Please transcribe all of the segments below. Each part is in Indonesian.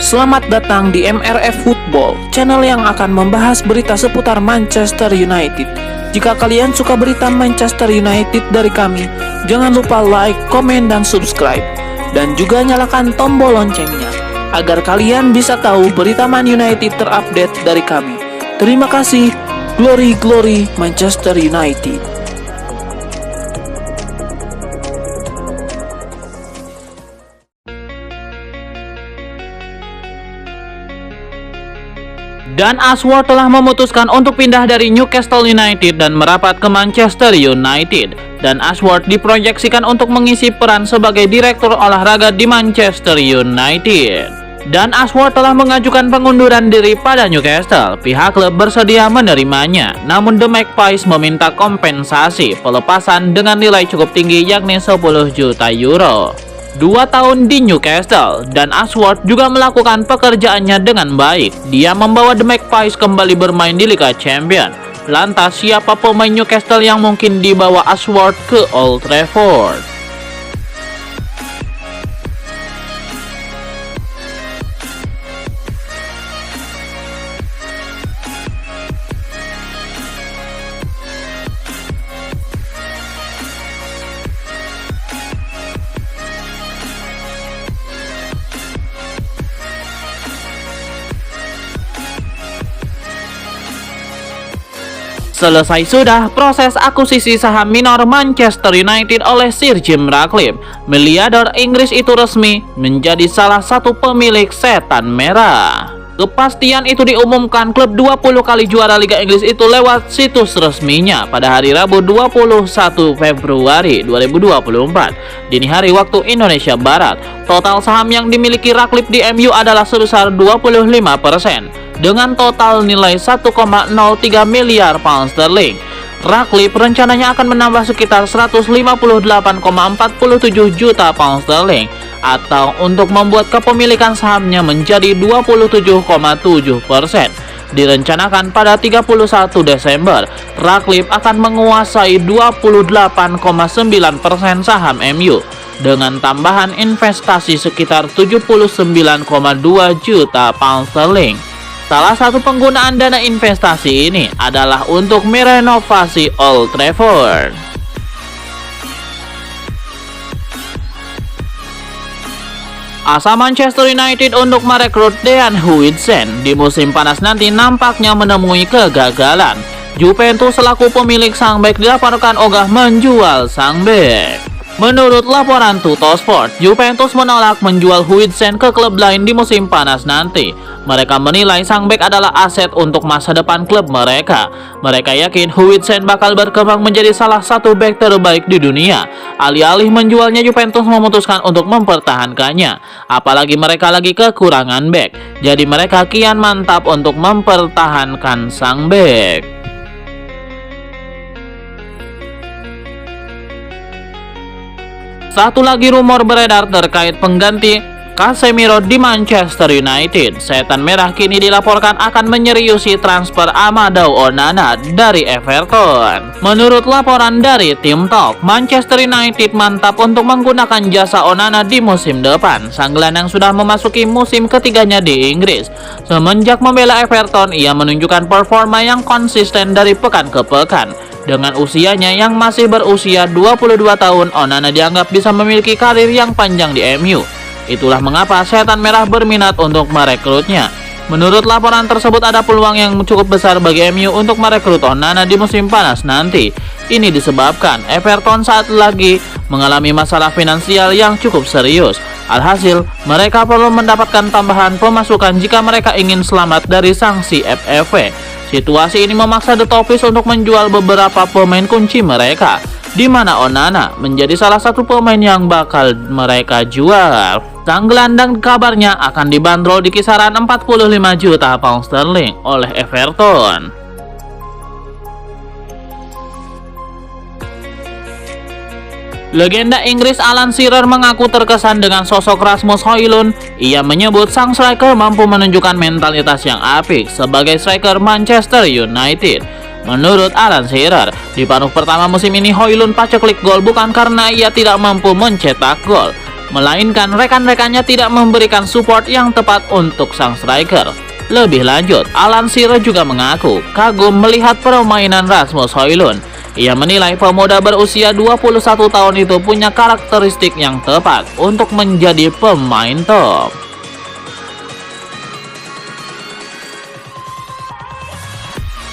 Selamat datang di MRF Football, channel yang akan membahas berita seputar Manchester United. Jika kalian suka berita Manchester United dari kami, jangan lupa like, komen, dan subscribe. Dan juga nyalakan tombol loncengnya, agar kalian bisa tahu berita Man United terupdate dari kami. Terima kasih, Glory Glory Manchester United. Dan Ashworth telah memutuskan untuk pindah dari Newcastle United dan merapat ke Manchester United. Dan Ashworth diproyeksikan untuk mengisi peran sebagai direktur olahraga di Manchester United. Dan Ashworth telah mengajukan pengunduran diri pada Newcastle. Pihak klub bersedia menerimanya. Namun The Magpies meminta kompensasi pelepasan dengan nilai cukup tinggi, yakni 10 juta euro. 2 tahun di Newcastle, dan Ashworth juga melakukan pekerjaannya dengan baik. Dia membawa The Magpies kembali bermain di Liga Champions. Lantas siapa pemain Newcastle yang mungkin dibawa Ashworth ke Old Trafford? Selesai sudah proses akuisisi saham minor Manchester United oleh Sir Jim Ratcliffe. Miliarder Inggris itu resmi menjadi salah satu pemilik setan merah. Kepastian itu diumumkan klub 20 kali juara Liga Inggris itu lewat situs resminya pada hari Rabu 21 Februari 2024 dini hari waktu Indonesia Barat. Total saham yang dimiliki Ratcliffe di MU adalah sebesar 25%. Dengan total nilai 1,03 miliar pound sterling. Ratcliffe rencananya akan menambah sekitar 158,47 juta pound sterling atau untuk membuat kepemilikan sahamnya menjadi 27,7%. Direncanakan pada 31 Desember, Ratcliffe akan menguasai 28,9% saham MU dengan tambahan investasi sekitar 79,2 juta pound sterling. Salah satu penggunaan dana investasi ini adalah untuk merenovasi Old Trafford. Asa Manchester United untuk merekrut Dean Huijsen di musim panas nanti nampaknya menemui kegagalan. Juventus selaku pemilik sang bek dilaporkan ogah menjual sang bek. Menurut laporan Tuttosport, Juventus menolak menjual Huijsen ke klub lain di musim panas nanti. Mereka menilai sang bek adalah aset untuk masa depan klub mereka. Mereka yakin Huijsen bakal berkembang menjadi salah satu bek terbaik di dunia. Alih-alih menjualnya, Juventus memutuskan untuk mempertahankannya. Apalagi mereka lagi kekurangan bek. Jadi mereka kian mantap untuk mempertahankan sang bek. Satu lagi rumor beredar terkait pengganti Casemiro di Manchester United. Setan merah kini dilaporkan akan menyeriusi transfer Amadou Onana dari Everton. Menurut laporan dari Tim Talk, Manchester United mantap untuk menggunakan jasa Onana di musim depan. Sang gelandang sudah memasuki musim ketiganya di Inggris. Semenjak membela Everton, ia menunjukkan performa yang konsisten dari pekan ke pekan. Dengan usianya yang masih berusia 22 tahun, Onana dianggap bisa memiliki karir yang panjang di MU. Itulah mengapa setan merah berminat untuk merekrutnya. Menurut laporan tersebut, ada peluang yang cukup besar bagi MU untuk merekrut Onana di musim panas nanti. Ini disebabkan Everton saat lagi mengalami masalah finansial yang cukup serius. Alhasil, mereka perlu mendapatkan tambahan pemasukan jika mereka ingin selamat dari sanksi FFP. Situasi ini memaksa The Toffees untuk menjual beberapa pemain kunci mereka, di mana Onana menjadi salah satu pemain yang bakal mereka jual. Sang gelandang kabarnya akan dibanderol di kisaran 45 juta pound sterling oleh Everton. Legenda Inggris Alan Shearer mengaku terkesan dengan sosok Rasmus Højlund. Ia menyebut sang striker mampu menunjukkan mentalitas yang apik sebagai striker Manchester United. Menurut Alan Shearer, di paruh pertama musim ini Højlund paceklik gol bukan karena ia tidak mampu mencetak gol, melainkan rekan-rekannya tidak memberikan support yang tepat untuk sang striker. Lebih lanjut, Alan Shearer juga mengaku kagum melihat permainan Rasmus Højlund. Ia menilai pemuda berusia 21 tahun itu punya karakteristik yang tepat untuk menjadi pemain top.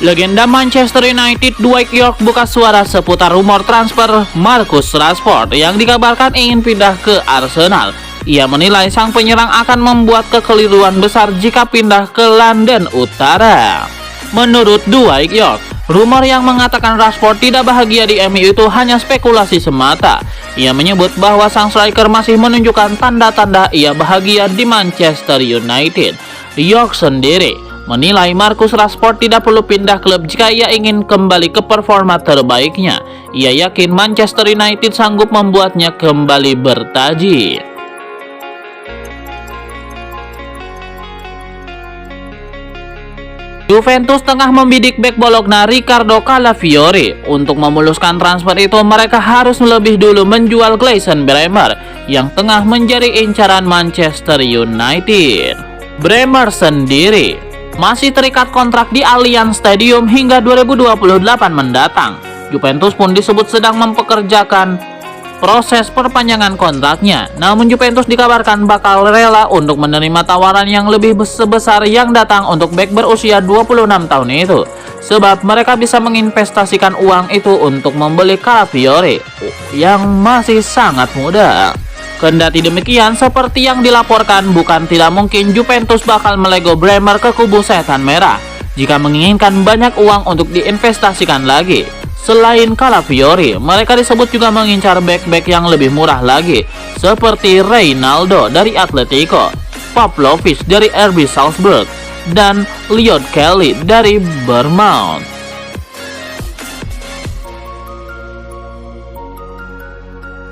Legenda Manchester United Dwight Yorke buka suara seputar rumor transfer Marcus Rashford yang dikabarkan ingin pindah ke Arsenal. Ia menilai sang penyerang akan membuat kekeliruan besar jika pindah ke London Utara. Menurut Dwight Yorke, rumor yang mengatakan Rashford tidak bahagia di MU itu hanya spekulasi semata. Ia menyebut bahwa sang striker masih menunjukkan tanda-tanda ia bahagia di Manchester United. Yorke sendiri menilai Marcus Rashford tidak perlu pindah klub jika ia ingin kembali ke performa terbaiknya. Ia yakin Manchester United sanggup membuatnya kembali bertaji. Juventus tengah membidik bek Bologna Riccardo Calafiori. Untuk memuluskan transfer itu, mereka harus lebih dulu menjual Gleison Bremer yang tengah menjadi incaran Manchester United. Bremer sendiri masih terikat kontrak di Allianz Stadium hingga 2028 mendatang. Juventus pun disebut sedang mempekerjakan proses perpanjangan kontraknya. Namun Juventus dikabarkan bakal rela untuk menerima tawaran yang lebih sebesar yang datang untuk bek berusia 26 tahun itu, sebab mereka bisa menginvestasikan uang itu untuk membeli Calafiori yang masih sangat muda. Kendati demikian, seperti yang dilaporkan, bukan tidak mungkin Juventus bakal melego Bremer ke kubu setan merah jika menginginkan banyak uang untuk diinvestasikan lagi. Selain Calafiori, mereka disebut juga mengincar bek-bek yang lebih murah lagi, seperti Reynaldo dari Atletico, Pavlovic dari RB Salzburg, dan Liot Kelly dari Bournemouth.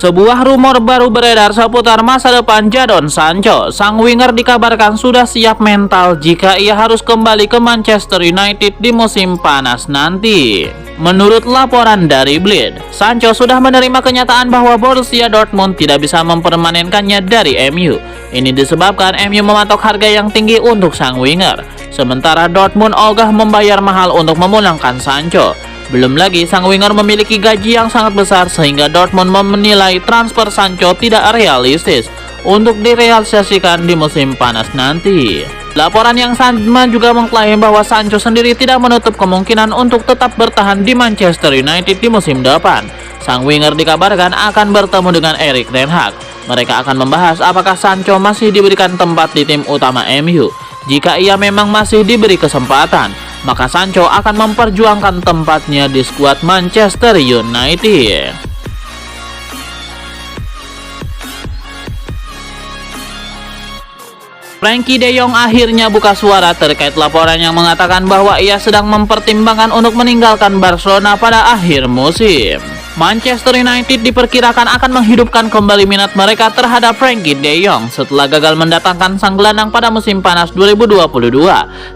Sebuah rumor baru beredar seputar masa depan Jadon Sancho. Sang winger dikabarkan sudah siap mental jika ia harus kembali ke Manchester United di musim panas nanti. Menurut laporan dari Bleed, Sancho sudah menerima kenyataan bahwa Borussia Dortmund tidak bisa mempermanenkannya dari MU. Ini disebabkan MU mematok harga yang tinggi untuk sang winger, sementara Dortmund ogah membayar mahal untuk memulangkan Sancho. Belum lagi sang winger memiliki gaji yang sangat besar sehingga Dortmund menilai transfer Sancho tidak realistis untuk direalisasikan di musim panas nanti. Laporan yang sama juga mengklaim bahwa Sancho sendiri tidak menutup kemungkinan untuk tetap bertahan di Manchester United di musim depan. Sang winger dikabarkan akan bertemu dengan Erik ten Hag. Mereka akan membahas apakah Sancho masih diberikan tempat di tim utama MU. Jika ia memang masih diberi kesempatan, maka Sancho akan memperjuangkan tempatnya di skuad Manchester United. Frenkie de Jong akhirnya buka suara terkait laporan yang mengatakan bahwa ia sedang mempertimbangkan untuk meninggalkan Barcelona pada akhir musim. Manchester United diperkirakan akan menghidupkan kembali minat mereka terhadap Frenkie de Jong setelah gagal mendatangkan sang gelandang pada musim panas 2022.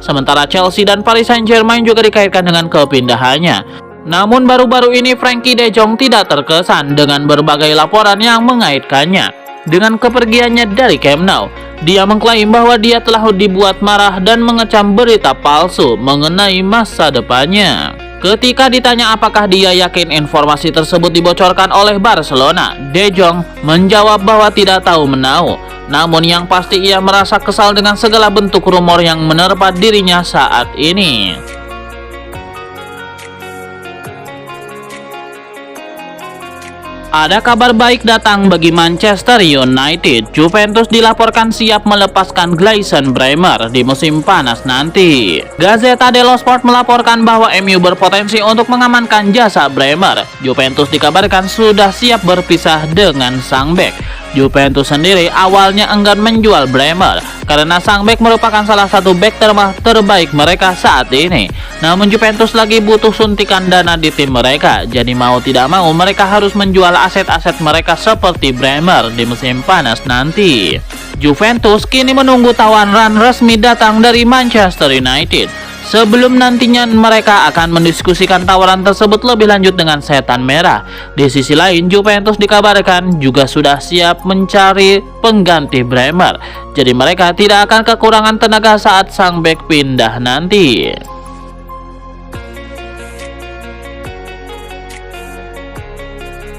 Sementara Chelsea dan Paris Saint-Germain juga dikaitkan dengan kepindahannya. Namun baru-baru ini Frenkie de Jong tidak terkesan dengan berbagai laporan yang mengaitkannya dengan kepergiannya dari Camp Nou. Dia mengklaim bahwa dia telah dibuat marah dan mengecam berita palsu mengenai masa depannya. Ketika ditanya apakah dia yakin informasi tersebut dibocorkan oleh Barcelona, De Jong menjawab bahwa tidak tahu menahu. Namun yang pasti ia merasa kesal dengan segala bentuk rumor yang menerpa dirinya saat ini. Ada kabar baik datang bagi Manchester United. Juventus dilaporkan siap melepaskan Gleison Bremer di musim panas nanti. Gazzetta dello Sport melaporkan bahwa MU berpotensi untuk mengamankan jasa Bremer. Juventus dikabarkan sudah siap berpisah dengan sang bek. Juventus sendiri awalnya enggan menjual Bremer karena sang bek merupakan salah satu bek terbaik mereka saat ini. Namun Juventus lagi butuh suntikan dana di tim mereka, jadi mau tidak mau mereka harus menjual aset-aset mereka seperti Bremer di musim panas nanti. Juventus kini menunggu tawaran resmi datang dari Manchester United. Sebelum nantinya mereka akan mendiskusikan tawaran tersebut lebih lanjut dengan Setan Merah. Di sisi lain, Juventus dikabarkan juga sudah siap mencari pengganti Bremer. Jadi mereka tidak akan kekurangan tenaga saat sang bek pindah nanti.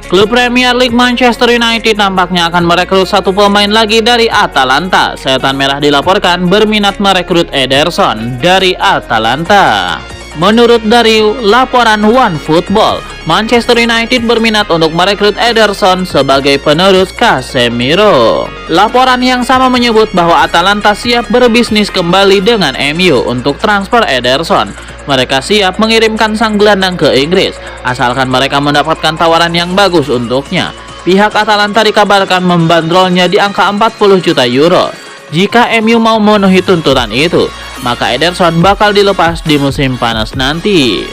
Klub Premier League Manchester United nampaknya akan merekrut satu pemain lagi dari Atalanta. Setan Merah dilaporkan berminat merekrut Ederson dari Atalanta. Menurut dari laporan OneFootball, Manchester United berminat untuk merekrut Ederson sebagai penerus Casemiro. Laporan yang sama menyebut bahwa Atalanta siap berbisnis kembali dengan MU untuk transfer Ederson. Mereka siap mengirimkan sang gelandang ke Inggris, asalkan mereka mendapatkan tawaran yang bagus untuknya. Pihak Atalanta dikabarkan membandrolnya di angka 40 juta euro. Jika MU mau memenuhi tuntutan itu, maka Ederson bakal dilepas di musim panas nanti.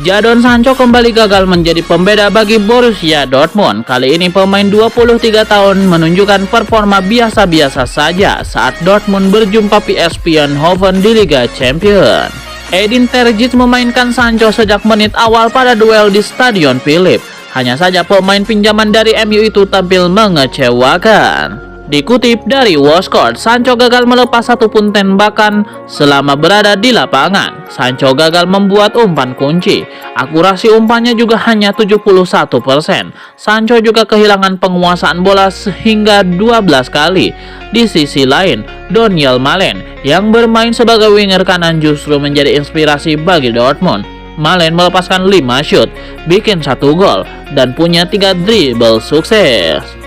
Jadon Sancho kembali gagal menjadi pembeda bagi Borussia Dortmund. Kali ini pemain 23 tahun menunjukkan performa biasa-biasa saja saat Dortmund berjumpa PSV Eindhoven di Liga Champions. Edin Terzic memainkan Sancho sejak menit awal pada duel di Stadion Philips. Hanya saja pemain pinjaman dari MU itu tampil mengecewakan. Dikutip dari Wascourt, Sancho gagal melepas satupun tembakan selama berada di lapangan. Sancho gagal membuat umpan kunci. Akurasi umpannya juga hanya 71%. Sancho juga kehilangan penguasaan bola sehingga 12 kali. Di sisi lain, Daniel Malen yang bermain sebagai winger kanan justru menjadi inspirasi bagi Dortmund. Malen melepaskan 5 shoot, bikin 1 gol, dan punya 3 dribble sukses.